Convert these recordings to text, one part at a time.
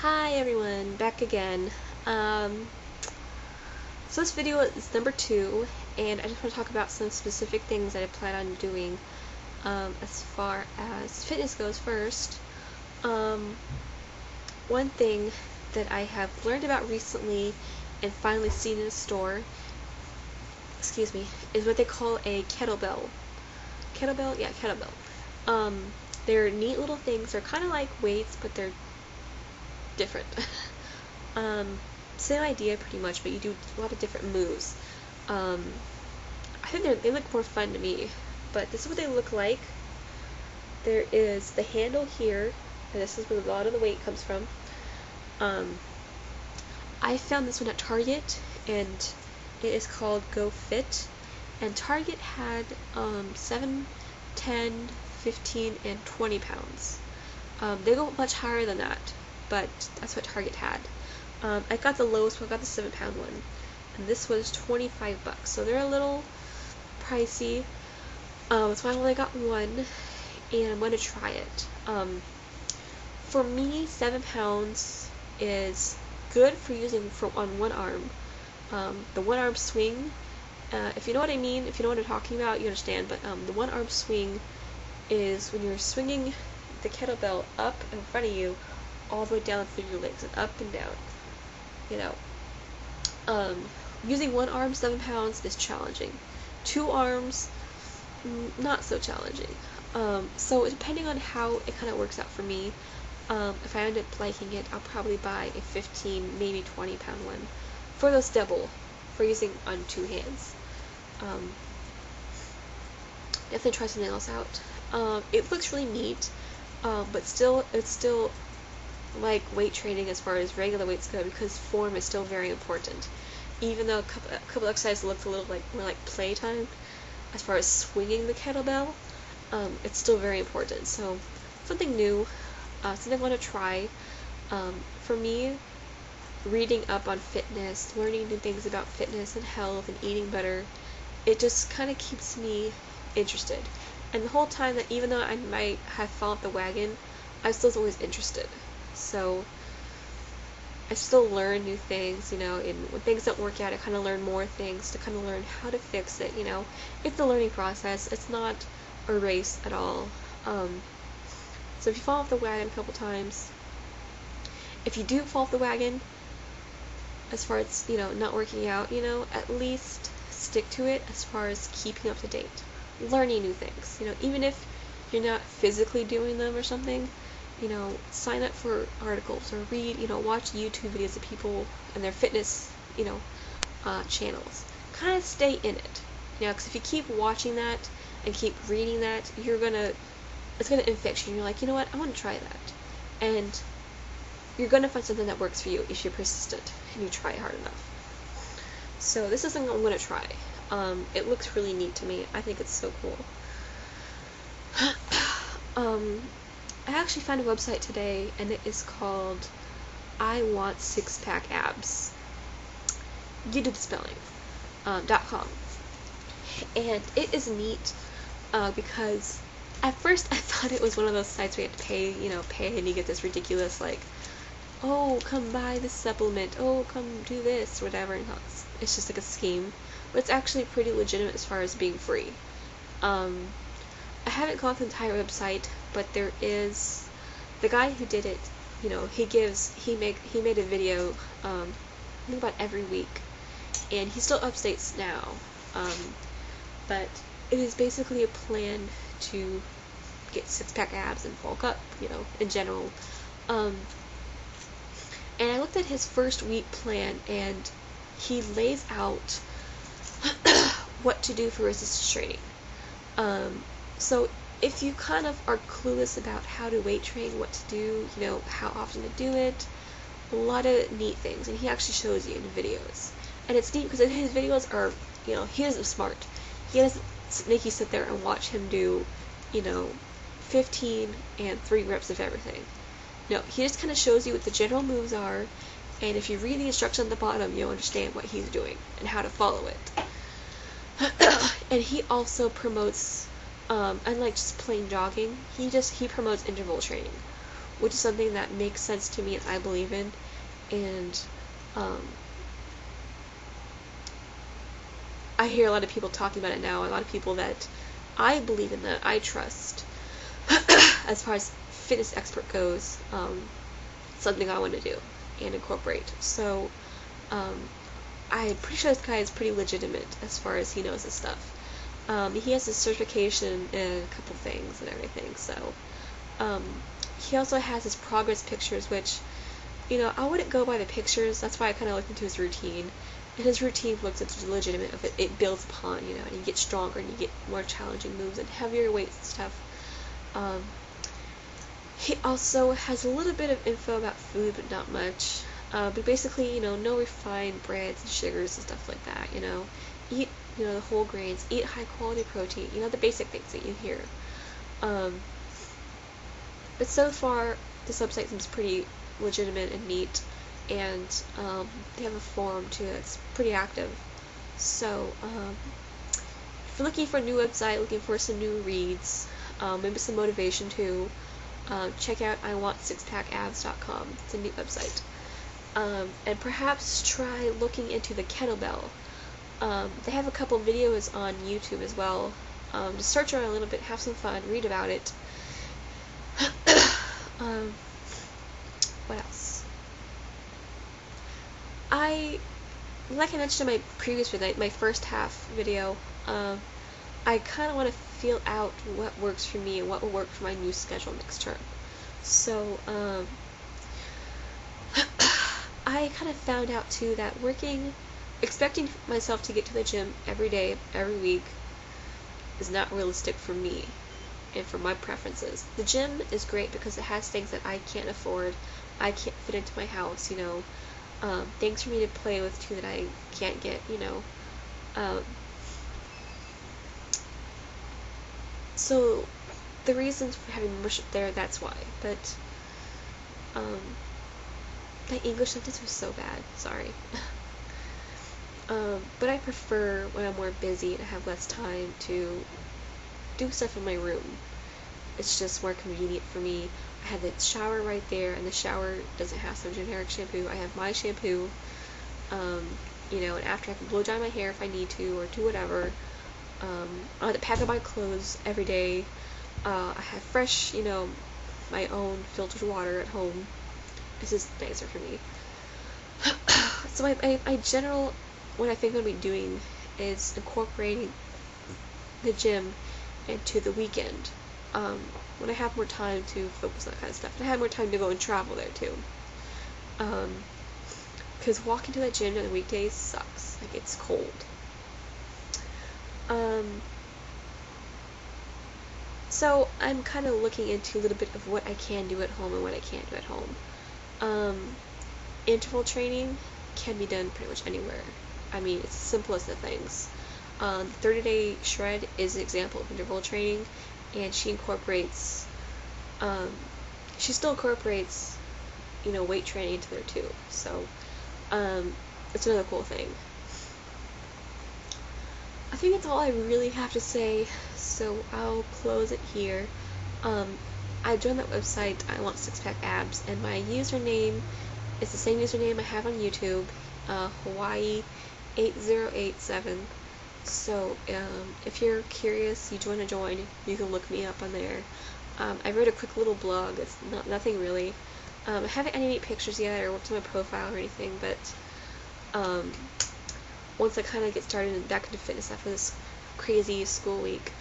Hi everyone, back again. So this video is number 2, and I just want to talk about some specific things that I plan on doing as far as fitness goes first. One thing that I have learned about recently and finally seen in a store, is what they call a kettlebell. Kettlebell? Yeah, kettlebell. They're neat little things. They're kind of like weights, but they're different. Same idea pretty much, but you do a lot of different moves. I think they look more fun to me, but this is what they look like. There is the handle here, and this is where a lot of the weight comes from. I found this one at Target, and it is called Go Fit, and Target had 7, 10, 15, and 20 pounds. They go much higher than that, but that's what Target had. I got the lowest one, I got the 7-pound one, and this was $25, so they're a little pricey. That's why I only got one, and I'm going to try it. For me, 7 pounds is good for using on one arm. The one arm swing, if you know what I mean, if you know what I'm talking about, you understand, but the one arm swing is when you're swinging the kettlebell up in front of you, all the way down through your legs, and up and down. You know, using one arm, 7 pounds, is challenging. 2 arms, not so challenging. So depending on how it kind of works out for me, if I end up liking it, I'll probably buy a 15, maybe 20-pound one for those double, for using on 2 hands. Definitely try something else out. It looks really neat, but it's still like weight training as far as regular weights go, because form is still very important. Even though a couple exercises looked a little more like playtime as far as swinging the kettlebell, it's still very important. So something new, something I want to try. For me, reading up on fitness, learning new things about fitness and health and eating better, it just kind of keeps me interested. And the whole time, that even though I might have fallen off the wagon, I still was always interested. So I still learn new things, you know, and when things don't work out, I kind of learn more things to kind of learn how to fix it, you know. It's a learning process. It's not a race at all. So if you fall off the wagon a couple times, if you do fall off the wagon, as far as, you know, not working out, you know, at least stick to it as far as keeping up to date. Learning new things, you know, even if you're not physically doing them or something, you know, sign up for articles or read, you know, watch YouTube videos of people and their fitness, you know, channels. Kind of stay in it, you know, because if you keep watching that and keep reading that, it's gonna infect you, and you're like, you know what, I want to try that, and you're gonna find something that works for you if you're persistent and you try hard enough. So this is something I'm gonna try. It looks really neat to me. I think it's so cool. I actually found a website today, and it is called I Want Six-Pack Abs. YouTube spelling. .com. And it is neat because at first I thought it was one of those sites where you have to pay and you get this ridiculous, like, oh, come buy this supplement, oh, come do this, or whatever, and it's just like a scheme. But it's actually pretty legitimate as far as being free. I haven't gone through the entire website, but there is the guy who did it. You know, he made a video, I think about every week, and he still updates now. But it is basically a plan to get 6-pack abs and bulk up, you know, in general. And I looked at his first week plan, and he lays out what to do for resistance training. So if you kind of are clueless about how to weight train, what to do, you know, how often to do it, a lot of neat things, and he actually shows you in videos. And it's neat because his videos are, you know, he isn't smart. He doesn't make you sit there and watch him do, you know, 15 and 3 reps of everything. No, he just kind of shows you what the general moves are, and if you read the instructions at the bottom, you'll understand what he's doing and how to follow it. And he also promotes, unlike just plain jogging, he promotes interval training, which is something that makes sense to me and I believe in. And I hear a lot of people talking about it now, a lot of people that I believe in, that I trust, as far as fitness expert goes, something I want to do and incorporate. So, I'm pretty sure this guy is pretty legitimate as far as he knows his stuff. He has his certification in a couple things and everything, so, he also has his progress pictures, which, I wouldn't go by the pictures, that's why I kind of looked into his routine. And his routine looks legitimate, of it builds upon, and you get stronger, and you get more challenging moves, and heavier weights and stuff. He also has a little bit of info about food, but not much. But basically, no refined breads and sugars and stuff like that, Eat, the whole grains, eat high quality protein, the basic things that you hear. But so far, this website seems pretty legitimate and neat, and they have a forum too that's pretty active. So, if you're looking for a new website, looking for some new reads, maybe some motivation too, check out iwantsixpackabs.com. It's a neat website. And perhaps try looking into the kettlebell. They have a couple videos on YouTube as well. Just search around a little bit, have some fun, read about it. What else? Like I mentioned in my previous video, my first half video, I kind of want to feel out what works for me and what will work for my new schedule next term. So, I kind of found out too that expecting myself to get to the gym every day, every week, is not realistic for me and for my preferences. The gym is great because it has things that I can't afford, I can't fit into my house, things for me to play with too that I can't get, so the reasons for having membership there, that's why. But my English sentence was so bad, sorry. But I prefer when I'm more busy and I have less time to do stuff in my room. It's just more convenient for me. I have the shower right there, and the shower doesn't have some generic shampoo. I have my shampoo, and after I can blow dry my hair if I need to, or do whatever. I have to pack up my clothes every day. I have fresh, my own filtered water at home. This is nicer for me. So my general, what I think I'm going to be doing is incorporating the gym into the weekend. When I have more time to focus on that kind of stuff. And I have more time to go and travel there too. Because walking to that gym on the weekdays sucks. Like, it's cold. So I'm kind of looking into a little bit of what I can do at home and what I can't do at home. Interval training can be done pretty much anywhere. I mean, it's the simplest of things. 30-day shred is an example of interval training, and she still incorporates, weight training into there too. So, it's another cool thing. I think that's all I really have to say, so I'll close it here. I joined that website, I Want Six Pack Abs, and my username is the same username I have on YouTube, Hawaii 8087. So, if you're curious, you want to join, you can look me up on there. I wrote a quick little blog, it's nothing really. I haven't any pictures yet or worked on my profile or anything, but once I kind of get started and back into fitness after this crazy school week,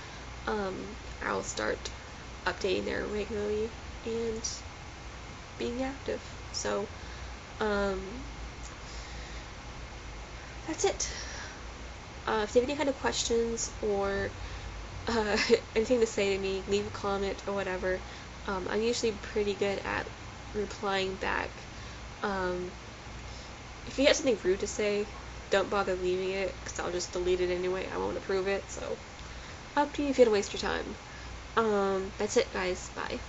I'll start updating there regularly and being active. So, that's it. If you have any kind of questions or anything to say to me, leave a comment or whatever. I'm usually pretty good at replying back. If you have something rude to say, don't bother leaving it, because I'll just delete it anyway. I won't approve it, so up to you if you don't waste your time. That's it, guys. Bye.